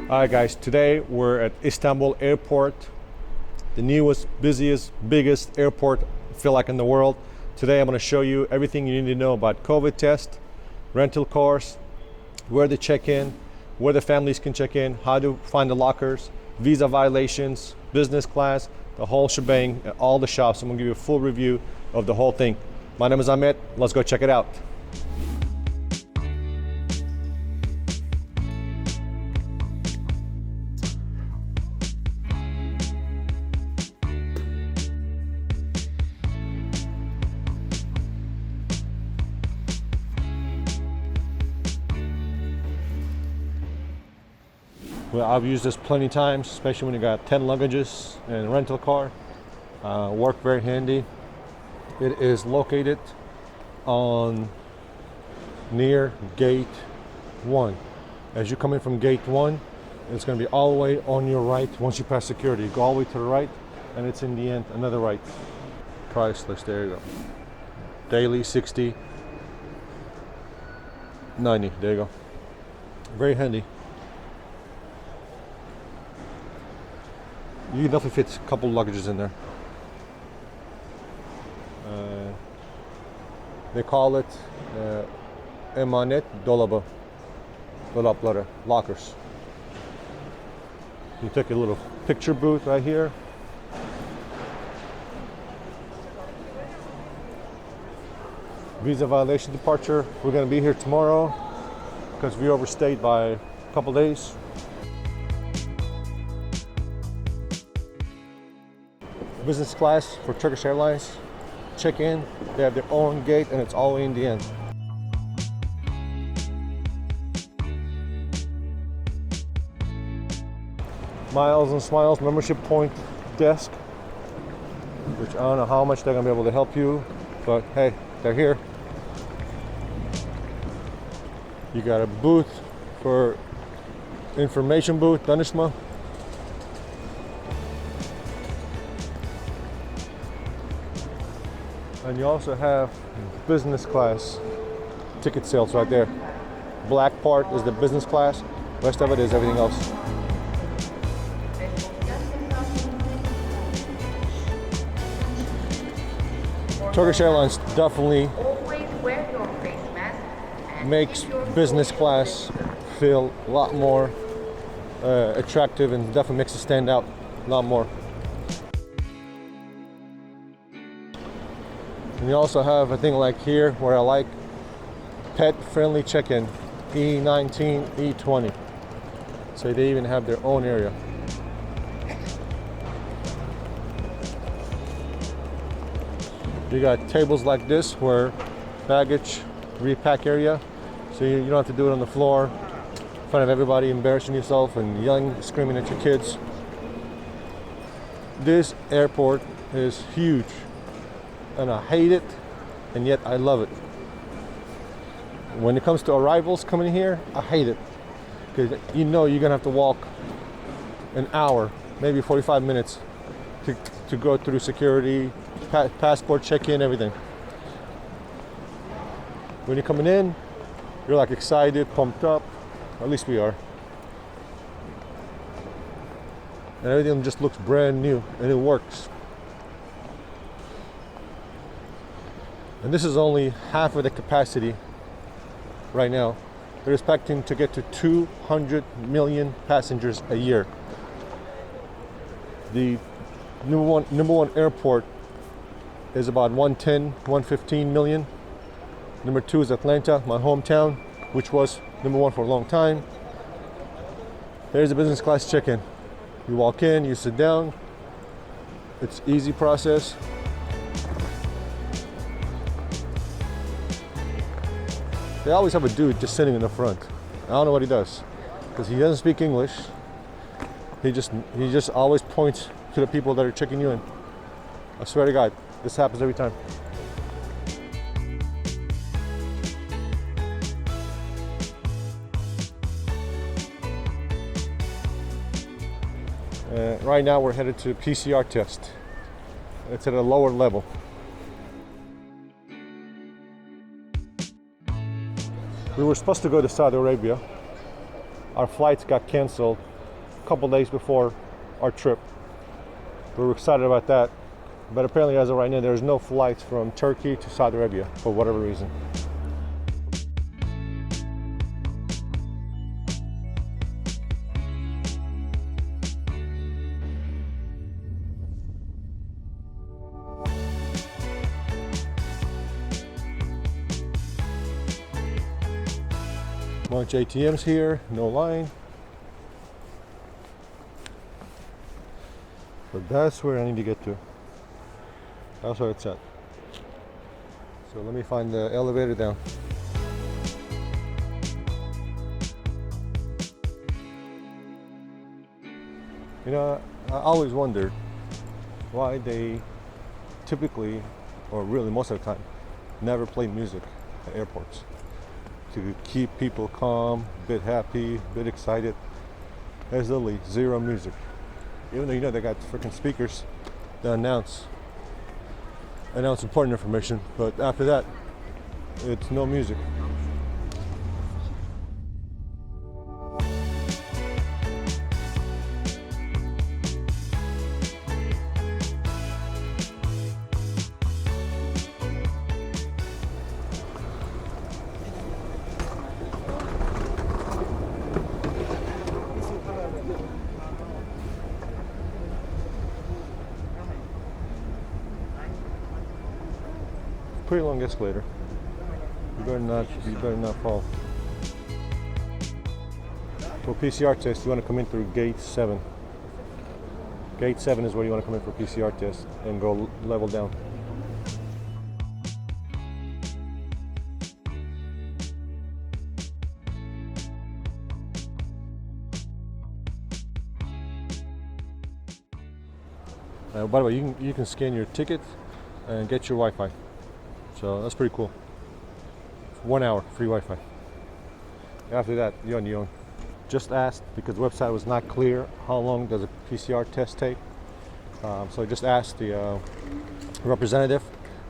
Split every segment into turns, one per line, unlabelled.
All right, guys, today we're at Istanbul Airport, the newest, busiest, biggest airport, I feel like, in the world. Today I'm going to show you everything you need to know about COVID test, rental cars, where to check in, where the families can check in, how to find the lockers, visa violations, business class, the whole shebang at all the shops. I'm going to give you a full review of the whole thing. My name is Ahmet. Let's go check it out. Well, I've used this plenty of times, especially when you got 10 luggages and a rental car. Work very handy. It is located near gate 1. As you come in from gate 1, it's going to be all the way on your right. Once you pass security, you go all the way to the right, and it's in the end another right. Price list, there you go. Daily 60, 90, there you go. Very handy. You can definitely fit a couple luggages in there. They call it emanet dolabı, dolapları, lockers. You take a little picture booth right here. Visa violation departure. We're going to be here tomorrow because we overstayed by a couple days. Business class for Turkish Airlines. Check in, they have their own gate, and it's all the way in the end. Miles and Smiles membership point desk, which I don't know how much they're gonna be able to help you, but hey, they're here. You got a booth for information booth, danışma. And you also have business class ticket sales right there. Black part is the business class. Rest of it is everything else. Turkish Airlines definitely makes business class feel a lot more attractive, and definitely makes it stand out a lot more. And you also have a thing like here where I like pet-friendly check-in, E19, E20. So they even have their own area. You got tables like this where baggage repack area, so you don't have to do it on the floor in front of everybody, embarrassing yourself and yelling, screaming at your kids. This airport is huge. And I hate it, and yet I love it. When it comes to arrivals coming here, I hate it, because you know you're gonna have to walk an hour, maybe 45 minutes to go through security, passport check-in, everything. When you're coming in, you're like excited, pumped up. At least we are. And everything just looks brand new, and it works. And this is only half of the capacity right now. They're expecting to get to 200 million passengers a year. The number one airport is about 110, 115 million. Number 2 is Atlanta, my hometown, which was number 1 for a long time. There's a business class check-in. You walk in, you sit down. It's easy process. They always have a dude just sitting in the front. I don't know what he does, because he doesn't speak English. He just always points to the people that are checking you in. I swear to God, this happens every time. Right now we're headed to PCR Test. It's at a lower level. We were supposed to go to Saudi Arabia. Our flights got canceled a couple days before our trip. We were excited about that, but apparently as of right now there's no flights from Turkey to Saudi Arabia for whatever reason. Bunch of ATMs here, no line. But that's where I need to get to. That's where it's at. So let me find the elevator down. You know, I always wondered why they typically, or really most of the time, never play music at airports. To keep people calm, a bit happy, a bit excited. There's literally zero music. Even though you know they got freaking speakers that announce important information, but after that, it's no music. Pretty long escalator. You better not fall. For PCR test, you want to come in through gate 7. Gate 7 is where you want to come in for PCR test and go level down. By the way, you can scan your ticket and get your Wi-Fi. So that's pretty cool. 1 hour free Wi-Fi. After that, you're on your own. Just asked, because the website was not clear, how long does a PCR test take? So I just asked the representative.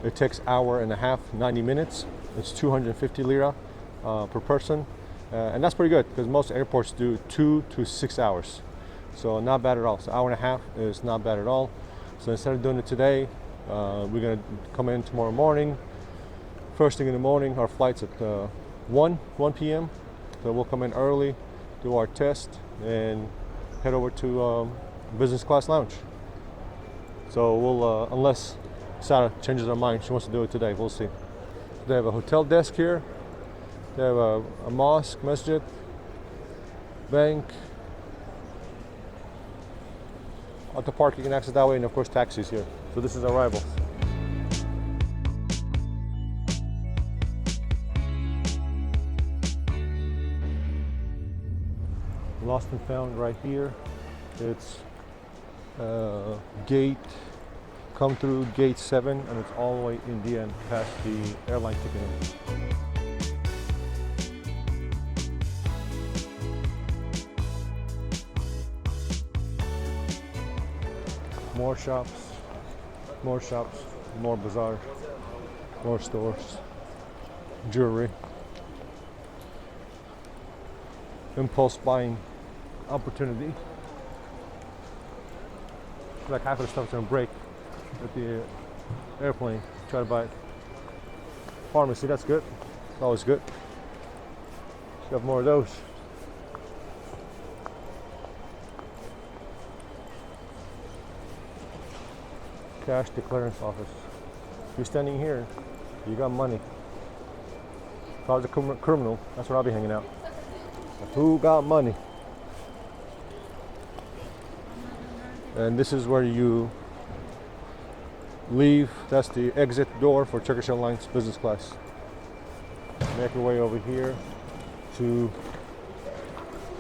It takes hour and a half, 90 minutes. It's 250 lira per person. And that's pretty good because most airports do 2 to 6 hours. So not bad at all. So hour and a half is not bad at all. So instead of doing it today, we're gonna come in tomorrow morning. First thing in the morning, our flight's at 1 p.m. So we'll come in early, do our test, and head over to business class lounge. So we'll, unless Sarah changes her mind, she wants to do it today, we'll see. They have a hotel desk here. They have a mosque, masjid, bank, auto park, you can access that way, and of course taxis here. So this is arrival. Lost and found right here. It's come through gate 7, and it's all the way in the end past the airline ticketing. More shops, more bazaar, more stores, jewelry, impulse buying opportunity. Like half of the stuff's gonna break at the airplane. Try to buy it. Pharmacy, that's good. It's always good. You have more of those. Cash to clearance office. If you're standing here, you got money. If I was a criminal, that's where I'll be hanging out. Who got money? And this is where you leave. That's the exit door for Turkish Airlines business class. Make your way over here to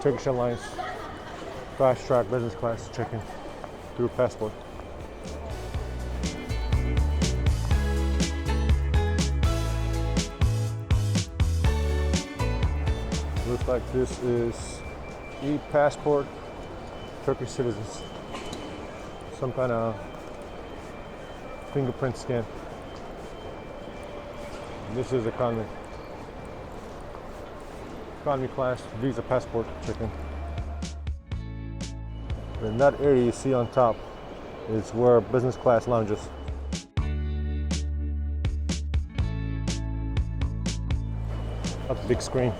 Turkish Airlines fast track business class check-in through passport. Looks like this is e-passport, Turkish citizens. Some kind of fingerprint scan. This is economy class Visa passport check-in. And that area you see on top is where business class lounges. That's a big screen.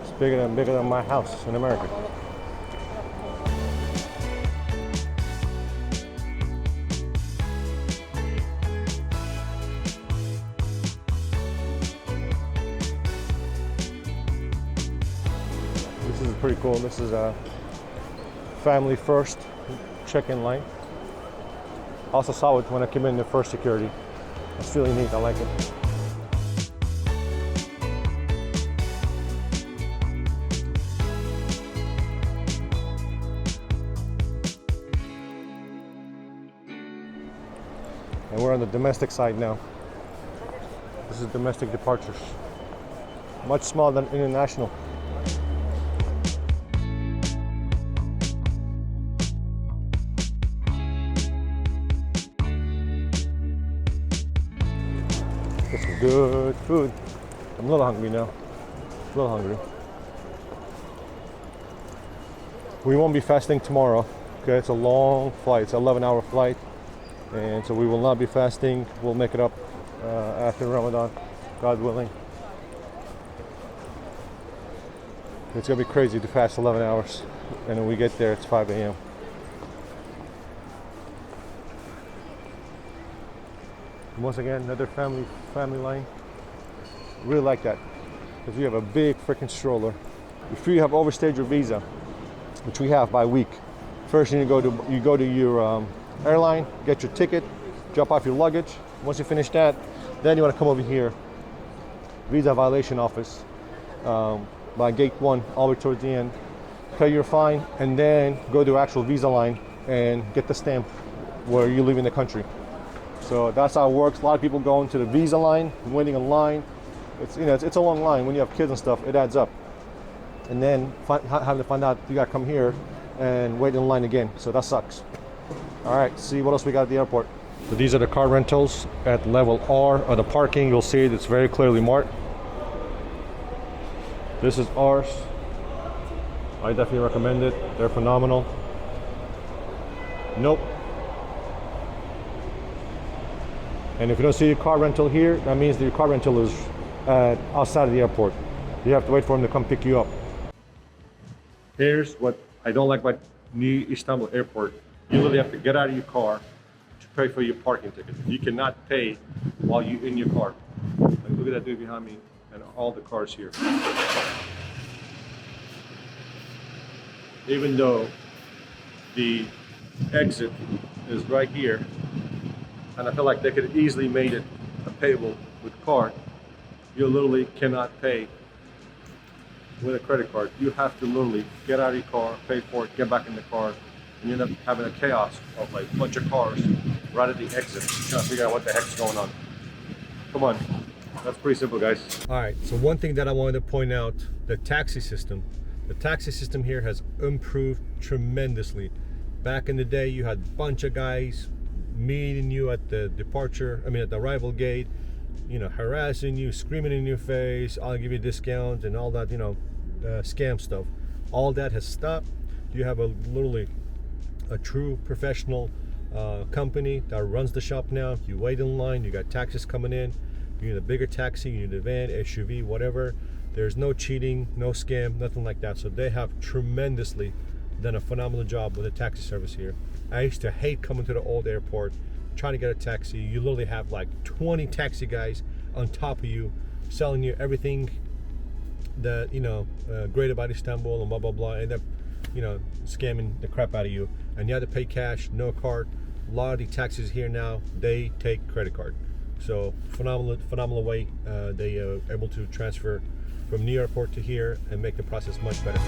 It's bigger than my house in America. This is pretty cool. This is a family first check-in line. Also saw it when I came in the first security. It's really neat. I like it. And we're on the domestic side now. This is domestic departures. Much smaller than international. Get some good food. I'm a little hungry now. A little hungry. We won't be fasting tomorrow. Okay, it's a long flight. It's an 11-hour flight. And so we will not be fasting. We'll make it up after Ramadan, God willing. It's gonna be crazy to fast 11 hours. And when we get there, it's 5 a.m. Once again, another family line. Really like that, because we have a big freaking stroller. If you have overstayed your visa, which we have by week, first you go to your airline, get your ticket, drop off your luggage. Once you finish that, then you want to come over here, visa violation office, by gate 1 all the way towards the end, pay your fine, and then go to actual visa line and get the stamp where you're leaving the country. So that's how it works. A lot of people go into the visa line, waiting in line. It's a long line. When you have kids and stuff, it adds up. And then having to find out you got to come here and wait in line again. So that sucks. All right, see what else we got at the airport. So these are the car rentals at level R of the parking. You'll see it's very clearly marked. This is ours. I definitely recommend it. They're phenomenal. Nope. And if you don't see your car rental here, that means that your car rental is outside of the airport. You have to wait for them to come pick you up. Here's what I don't like about New Istanbul Airport. You literally have to get out of your car to pay for your parking ticket. You cannot pay while you're in your car. Like, look at that dude behind me and all the cars here. Even though the exit is right here, and I feel like they could easily made it payable with card, you literally cannot pay with a credit card. You have to literally get out of your car, pay for it, get back in the car, and you end up having a chaos of like a bunch of cars right at the exit, trying to figure out what the heck's going on. Come on, that's pretty simple, guys. All right, so one thing that I wanted to point out, the taxi system. The taxi system here has improved tremendously. Back in the day, you had a bunch of guys meeting you at the at the arrival gate, harassing you, screaming in your face, I'll give you a discount and all that, scam stuff. All that has stopped. You have literally a true professional company that runs the shop now. You wait in line, you got taxis coming in, you need a bigger taxi, you need a van, SUV, whatever. There's no cheating, no scam, nothing like that. So they have tremendously done a phenomenal job with the taxi service here. I used to hate coming to the old airport, trying to get a taxi. You literally have like 20 taxi guys on top of you, selling you everything that, great about Istanbul and blah, blah, blah. End up, scamming the crap out of you. And you have to pay cash, no card. A lot of the taxis here now, they take credit card. So phenomenal way they are able to transfer from New Airport to here and make the process much better.